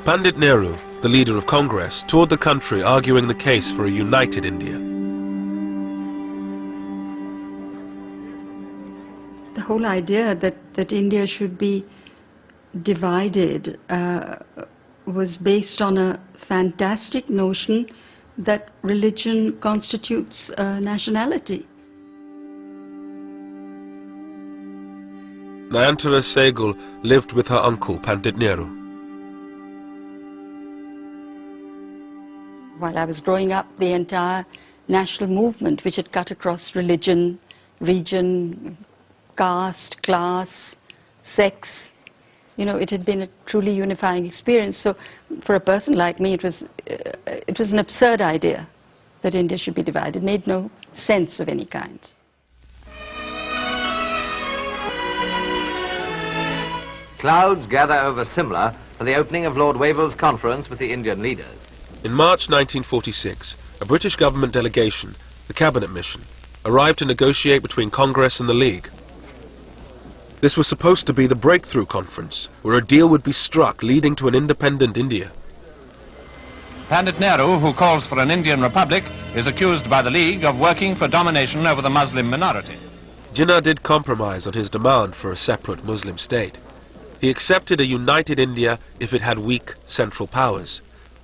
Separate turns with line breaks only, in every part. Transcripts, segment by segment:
Pandit Nehru, the leader of Congress, toured the country arguing the case for a united India.
The whole idea that India should be divided was based on a fantastic notion that religion constitutes nationality.
Nayantara Sehgal lived with her uncle, Pandit Nehru.
While I was growing up, the entire national movement, which had cut across religion, region, caste, class, sex, you know, it had been a truly unifying experience. So for a person like me, it was an absurd idea that India should be divided. It made no sense of any kind.
Clouds gather over Simla for the opening of Lord Wavell's conference with the Indian leaders.
In March 1946, a British government delegation, the Cabinet Mission, arrived to negotiate between Congress and the League. This was supposed to be the breakthrough conference, where a deal would be struck leading to an independent India.
Pandit Nehru, who calls for an Indian republic, is accused by the League of working for domination over the Muslim minority.
Jinnah did compromise on his demand for a separate Muslim state. He accepted a united India if it had weak central powers.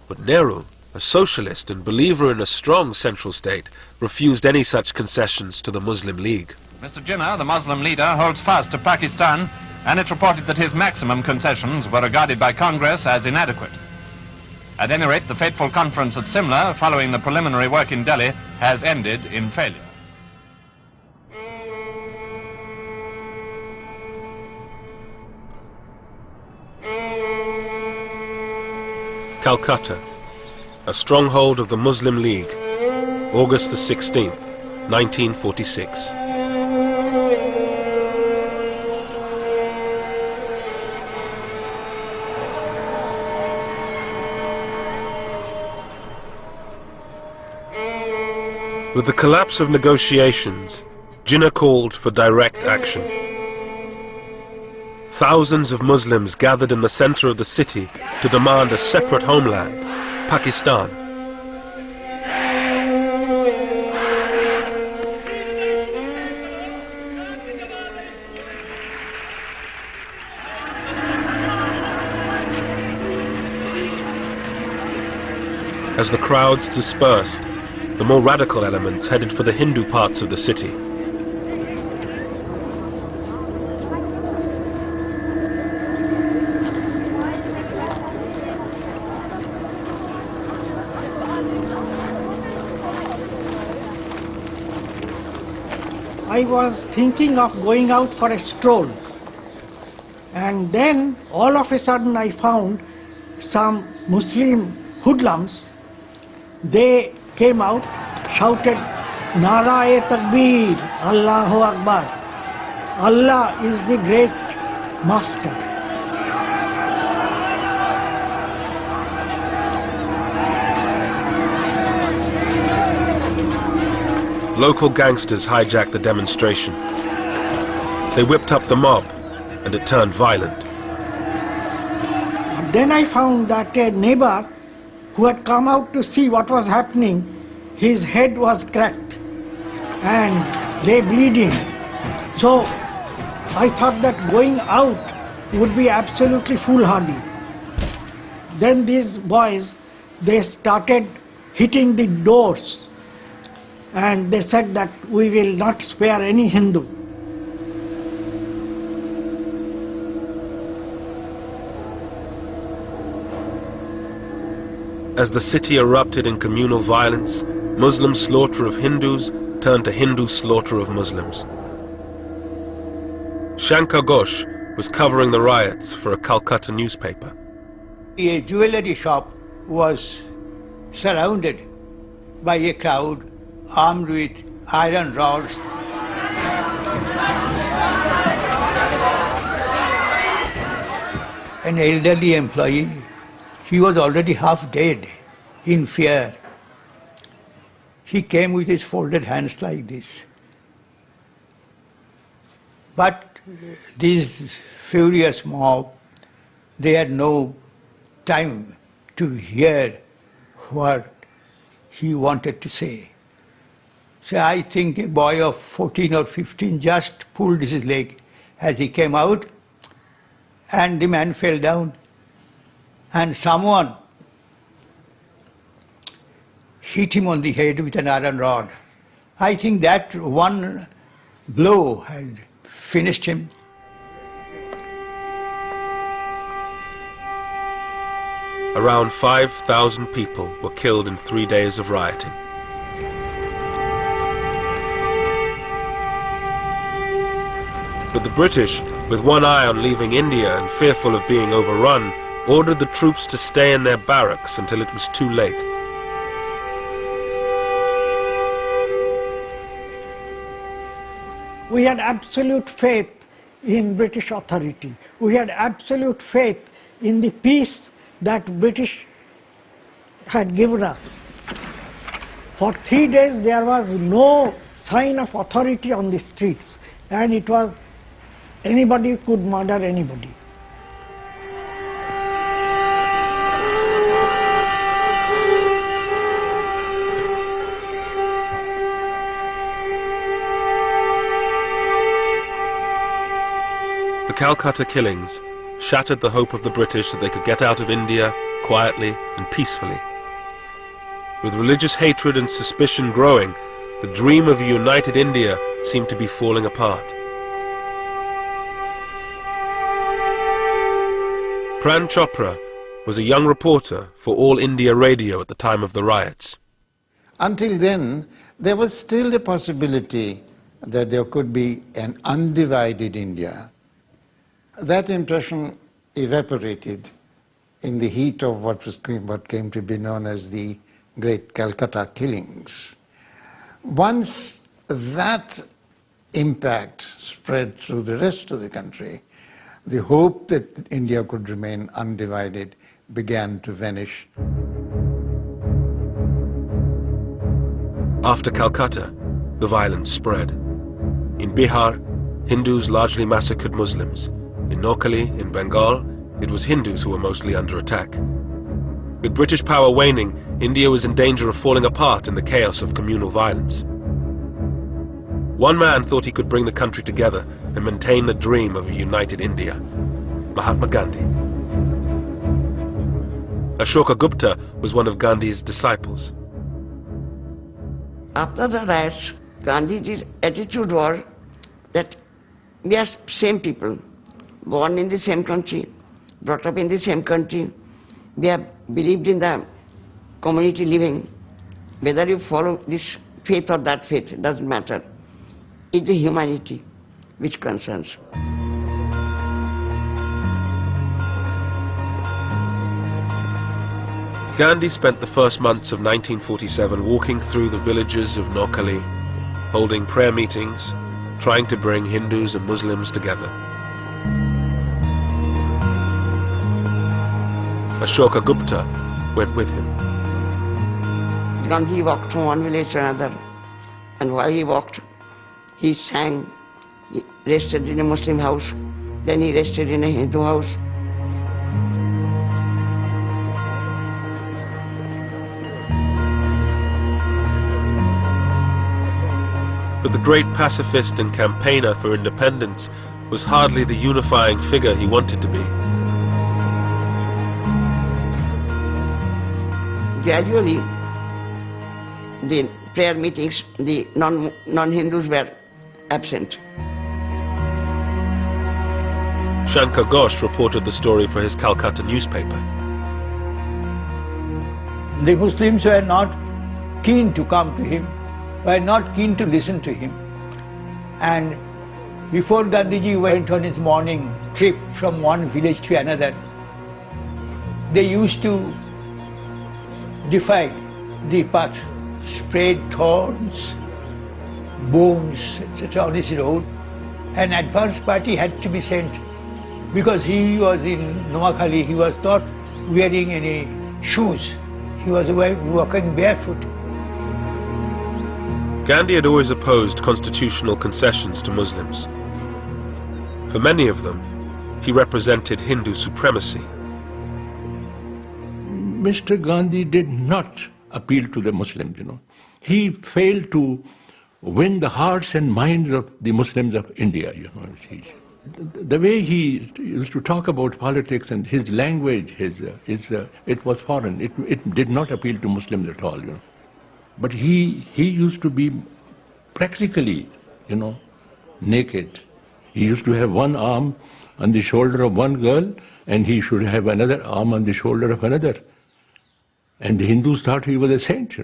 But Nehru, a socialist and believer in a strong central state, refused any such concessions to the Muslim League.
Mr. Jinnah, the Muslim leader, holds fast to Pakistan, and it's reported that his maximum concessions were regarded by Congress as inadequate. At any rate, the fateful conference at Simla, following the preliminary work in Delhi, has ended in failure.
Calcutta, a stronghold of the Muslim League, August the 16th, 1946. With the collapse of negotiations, Jinnah called for direct action. Thousands of Muslims gathered in the center of the city to demand a separate homeland, Pakistan. As the crowds dispersed, the more radical elements headed for the Hindu parts of the city.
I was thinking of going out for a stroll, and then all of a sudden I found some Muslim hoodlums. They came out, shouted, "Nara-e Takbir, Allahu Akbar. Allah is the great master."
Local gangsters hijacked the demonstration. They whipped up the mob, and it turned violent.
Then I found that a neighbor who had come out to see what was happening, his head was cracked and lay bleeding. So I thought that going out would be absolutely foolhardy. Then these boys, they started hitting the doors, and they said that we will not spare any Hindu.
As the city erupted in communal violence, Muslim slaughter of Hindus turned to Hindu slaughter of Muslims. Shankar Ghosh was covering the riots for a Calcutta newspaper.
A jewelry shop was surrounded by a crowd armed with iron rods. An elderly employee, he was already half dead in fear. He came with his folded hands like this. But this furious mob, they had no time to hear what he wanted to say. So I think a boy of 14 or 15 just pulled his leg as he came out, and the man fell down, and someone hit him on the head with an iron rod. I think that one blow had finished him.
Around 5,000 people were killed in 3 days of rioting. But the British, with one eye on leaving India and fearful of being overrun, ordered the troops to stay in their barracks until it was too late.
We had absolute faith in British authority. We had absolute faith in the peace that British had given us. For 3 days there was no sign of authority on the streets, and it was anybody could murder anybody.
The Calcutta killings shattered the hope of the British that they could get out of India quietly and peacefully. With religious hatred and suspicion growing, the dream of a united India seemed to be falling apart. Pran Chopra was a young reporter for All India Radio at the time of the riots.
Until then, there was still a possibility that there could be an undivided India. That impression evaporated in the heat of what came to be known as the Great Calcutta Killings. Once that impact spread through the rest of the country, the hope that India could remain undivided began to vanish.
After Calcutta, the violence spread. In Bihar, Hindus largely massacred Muslims. In Noakhali, in Bengal, it was Hindus who were mostly under attack. With British power waning, India was in danger of falling apart in the chaos of communal violence. One man thought he could bring the country together and maintain the dream of a united India: Mahatma Gandhi. Ashoka Gupta was one of Gandhi's disciples.
After the riots, Gandhiji's attitude was that we are same people, born in the same country, brought up in the same country. We have believed in the community living. Whether you follow this faith or that faith, it doesn't matter. It's the humanity which concerns.
Gandhi spent the first months of 1947 walking through the villages of Noakhali, holding prayer meetings, trying to bring Hindus and Muslims together. Ashoka Gupta went with him.
Gandhi walked from one village to another, and while he walked, he sang. He rested in a Muslim house, then he rested in a Hindu house.
But the great pacifist and campaigner for independence was hardly the unifying figure he wanted to be.
Gradually, the prayer meetings, the non-Hindus were absent.
Shankar Ghosh reported the story for his Calcutta newspaper.
The Muslims were not keen to come to him, were not keen to listen to him. And before Gandhiji went on his morning trip from one village to another, they used to defy the path, spread thorns, bones, etc. on his road. An advance party had to be sent because he was in Noakhali, he was not wearing any shoes. He was walking barefoot.
Gandhi had always opposed constitutional concessions to Muslims. For many of them, he represented Hindu supremacy.
Mr. Gandhi did not appeal to the Muslims, He failed to win the hearts and minds of the Muslims of India, The way he used to talk about politics and his language, it was foreign. It did not appeal to Muslims at all, But he used to be practically, naked. He used to have one arm on the shoulder of one girl, and he should have another arm on the shoulder of another. And the Hindus thought he was a saint,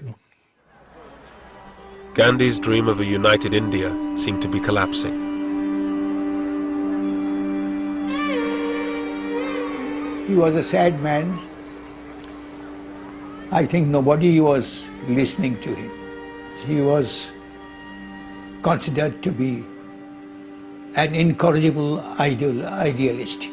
Gandhi's dream of a united India seemed to be collapsing.
He was a sad man. I think nobody was listening to him. He was considered to be an incorrigible idealist.